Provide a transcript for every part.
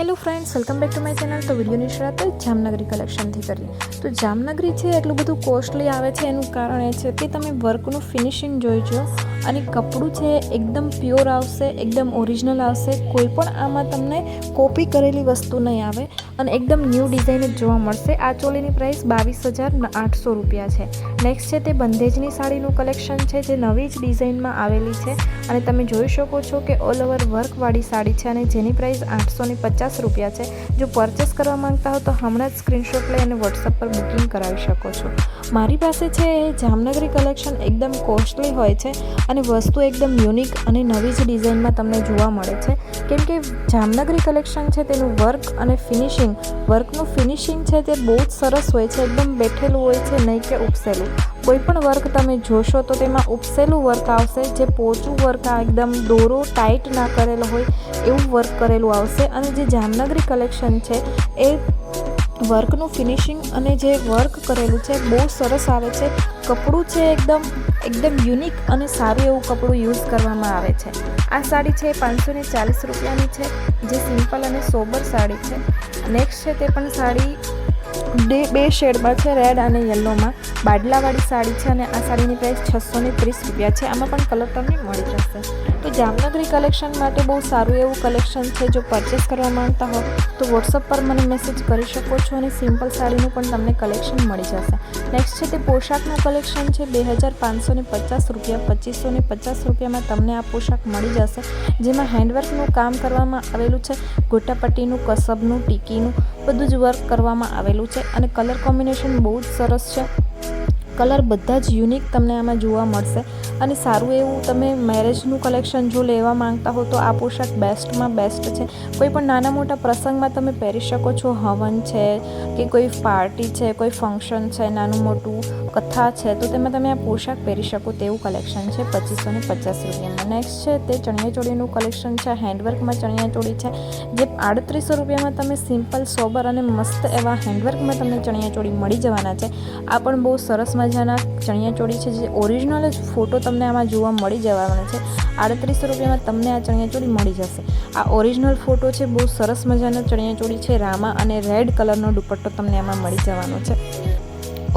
Hello friends, welcome back to my channel. તો વિડીયોની શરૂઆત જામનગરી કલેક્શનથી કરીએ। તો જામનગરી છે એટલું બધું કોસ્ટલી આવે છે, એનું કારણ એ છે કે તમે વર્કનું ફિનિશિંગ જોઈજો અને કપડું છે એકદમ પ્યોર આવશે, એકદમ ઓરિજિનલ આવશે। કોઈ પણ આમાં તમને કોપી કરેલી વસ્તુ નહીં આવે અને એકદમ ન્યૂ ડિઝાઇન જ જોવા મળશે। આ ચોલીની પ્રાઇસ 22,800 રૂપિયા છે। નેક્સ્ટ છે તે બંધેજની સાડીનું કલેક્શન છે, જે નવી જ ડિઝાઇનમાં આવેલી છે અને તમે જોઈ શકો છો કે ઓલ ઓવર વર્કવાળી સાડી છે અને જેની પ્રાઇસ 850 રૂપિયા છે। જો પરચેસ કરવા માંગતા હો તો હમણાં જ સ્ક્રીનશોટ લઈ અને વોટ્સઅપ પર બુકિંગ કરાવી શકો છો। મારી પાસે છે એ જામનગરી કલેક્શન એકદમ કોસ્ટલી હોય છે અને વસ્તુ એકદમ યુનિક અને નવી જ ડિઝાઇનમાં તમને જોવા મળે છે, કેમ કે જામનગરી કલેક્શન છે તેનું વર્ક અને વર્કનું ફિનિશિંગ છે તે બહુ જ સરસ હોય છે, એકદમ બેઠેલું હોય છે, નહીં કે ઉપસેલું। કોઈ પણ વર્ક તમે જોશો તો તેમાં ઉપસેલું વર્ક આવશે, જે પોચું વર્ક એકદમ દોરો ટાઈટ ના કરેલો હોય એવું વર્ક કરેલું આવશે। અને જે જામનગરી કલેક્શન છે એ વર્કનું ફિનિશિંગ અને જે વર્ક કરેલું છે બહુ સરસ આવે છે। કપડું છે એકદમ યુનિક અને સારું એવું કપડું યુઝ કરવામાં આવે છે। આ સાડી છે 540 રૂપિયાની છે, જે સિમ્પલ અને સોબર સાડી છે। નેક્સ્ટ છે તે પણ સાડી બે શેડમાં છે, રેડ અને યલોમાં, બાડલાવાળી સાડી છે અને આ સાડીની પ્રાઇસ 630 રૂપિયા છે। આમાં પણ કલર તમને મળી જશે। તો જામનગરી કલેક્શન માટે બહુ સારું એવું કલેક્શન છે। જો પરચેસ કરવા માંગતા હો તો વોટ્સઅપ પર મને મેસેજ કરી શકો છો અને સિમ્પલ સાડીનું પણ તમને કલેક્શન મળી જશે। નેક્સ્ટ છે તે પોશાકનું કલેક્શન છે, 2,550 રૂપિયા, 2,550 રૂપિયામાં તમને આ પોશાક મળી જશે, જેમાં હેન્ડવર્કનું કામ કરવામાં આવેલું છે, ગોટાપટ્ટીનું, કસબનું, ટીકીનું બધું જ વર્ક કરવામાં આવેલું છે અને કલર કોમ્બિનેશન બહુ જ સરસ છે। કલર બધા જ યુનિક તમને આમાં જોવા મળશે અને સારું એવું તમે મેરેજનું કલેક્શન જો લેવા માંગતા હો તો આ પોશાક બેસ્ટમાં બેસ્ટ છે। કોઈ પણ નાના મોટા પ્રસંગમાં તમે પહેરી શકો છો, હવન છે કે કોઈ પાર્ટી છે, કોઈ ફંક્શન છે, નાનું મોટું કથા છે, તો તેમાં તમે આ પોશાક પહેરી શકો તેવું કલેક્શન છે 2,550 રૂપિયામાં। નેક્સ્ટ છે તે ચણિયાચોળીનું કલેક્શન છે, હેન્ડવર્કમાં ચણિયાચોળી છે, જે 350 રૂપિયામાં તમે સિમ્પલ સોબર અને મસ્ત એવા હેન્ડવર્કમાં તમને ચણિયાચોળી મળી જવાના છે। આ પણ બહુ સરસ મજાના ચણિયાચોળી છે, જે ઓરિજિનલ જ ફોટો તમને આમાં જોવા મળી જવાના છે। 350 રૂપિયામાં તમને આ ચણિયાચોળી મળી જશે। આ ઓરિજિનલ ફોટો છે, બહુ સરસ મજાનો ચણિયાચોળી છે, રામા અને રેડ કલરનો દુપટ્ટો તમને આમાં મળી જવાનો છે।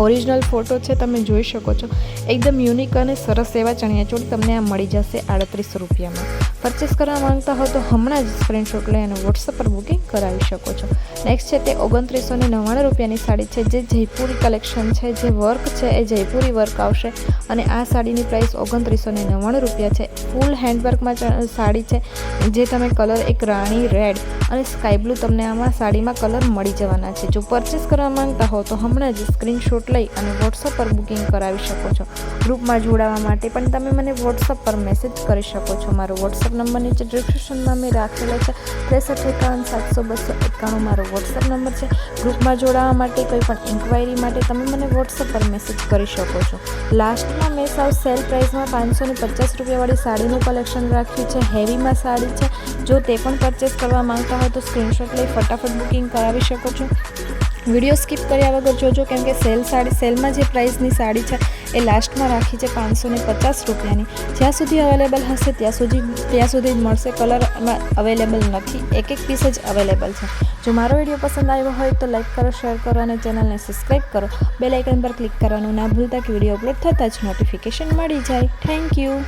ઓરિજિનલ ફોટો છે, તમે જોઈ શકો છો, એકદમ યુનિક અને સરસ એવા ચણિયાચોળી તમને આ મળી જશે 350 રૂપિયામાં। પરચેસ કરવા માંગતા હો તો હમણાં જ સ્ક્રીનશોટ લઈ અને વોટ્સઅપ પર બુકિંગ કરાવી શકો છો। નેક્સ્ટ છે તે 2999 રૂપિયાની સાડી છે, જે જયપુરી કલેક્શન છે, જે વર્ક છે એ જયપુરી વર્ક આવશે અને આ સાડીની પ્રાઇસ 2999 રૂપિયા છે। ફૂલ હેન્ડવર્કમાં સાડી છે, જે તમે કલર એક રાણી રેડ અને સ્કાય બ્લુ તમને આમાં સાડીમાં કલર મળી જવાના છે। જો પરચેસ કરવા માંગતા હો તો હમણાં જ સ્ક્રીનશોટ લઈ અને વોટ્સઅપ પર બુકિંગ કરાવી શકો છો। ગ્રુપમાં જોડાવા માટે પણ તમે મને વોટ્સઅપ પર મેસેજ કરી શકો છો। મારો વોટ્સઅપ નંબર નીચે ડિસ્ક્રિપ્શનમાં મેં રાખેલો છે, 6351 700 291 મારો વોટ્સઅપ નંબર છે। ગ્રુપમાં જોડાવા માટે કોઈ પણ ઇન્ક્વાયરી માટે તમે મને વોટ્સઅપ પર મેસેજ કરી શકો છો। લાસ્ટમાં મેં સાવ સેલ પ્રાઇસમાં 550 રૂપિયાવાળી સાડીનું કલેક્શન રાખ્યું છે, હેવીમાં સાડી છે। જો તે પણ પરચેસ કરવા માંગતા હોય તો સ્ક્રીનશોટ લઈ ફટાફટ બુકિંગ કરાવી શકો છો। વિડીયો સ્કીપ કર્યા વગર જોજો, કેમ કે સેલમાં જે પ્રાઇસની સાડી છે એ લાસ્ટમાં રાખી છે 550 રૂપિયાની। જ્યાં સુધી અવેલેબલ હશે ત્યાં સુધી જ મળશે, કલરમાં અવેલેબલ નથી, એક પીસ જ અવેલેબલ છે। જો મારો વિડીયો પસંદ આવ્યો હોય તો લાઈક કરો, શેર કરો અને ચેનલને સબસ્ક્રાઈબ કરો। બેલ આઇકન પર ક્લિક કરવાનું ના ભૂલતા કે વિડીયો અપલોડ થતાં જ નોટિફિકેશન મળી જાય। Thank you.